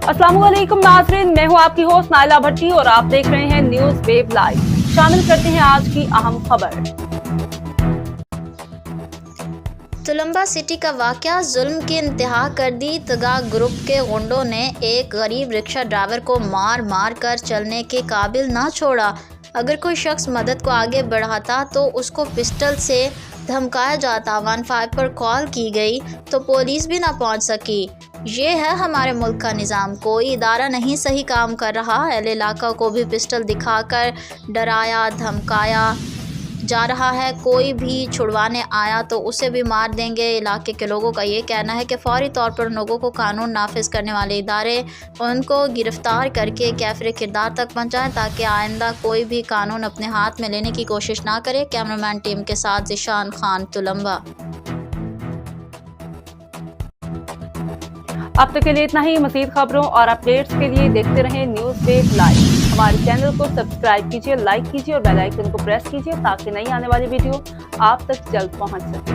अस्सलाम वालेकुम नाज़रीन, मैं हूँ आपकी होस्ट नाइला भट्टी और आप देख रहे हैं न्यूज़ वेव लाइव। शामिल करते हैं आज की अहम खबर। तुलंबा सिटी का वाक़या जुल्म की इंतहा कर दी। तगा ग्रुप के गुंडों ने एक गरीब रिक्शा ड्राइवर को मार मार कर चलने के काबिल ना छोड़ा। अगर कोई शख्स मदद को आगे बढ़ाता तो उसको पिस्टल से धमकाया जाता। 15 पर कॉल की गई तो पुलिस भी ना पहुंच सकी। ये है हमारे मुल्क का निज़ाम। कोई इदारा नहीं सही काम कर रहा। अहले इलाका को भी पिस्टल दिखाकर डराया धमकाया जा रहा है। कोई भी छुड़वाने आया तो उसे भी मार देंगे। इलाके के लोगों का ये कहना है कि फौरी तौर पर लोगों को कानून नाफिज करने वाले इदारे उनको गिरफ्तार करके कैफरे किरदार तक पहुंचाएं ताकि आइंदा कोई भी कानून अपने हाथ में लेने की कोशिश ना करे। कैमरामैन टीम के साथ ज़िशान खान, तुलंबा। अब तक के लिए इतना ही। मज़ीद खबरों और अपडेट्स के लिए देखते रहें न्यूज़ वेव लाइव। हमारे चैनल को सब्सक्राइब कीजिए, लाइक कीजिए और बेल आइकन को प्रेस कीजिए ताकि नई आने वाली वीडियो आप तक जल्द पहुंच सके।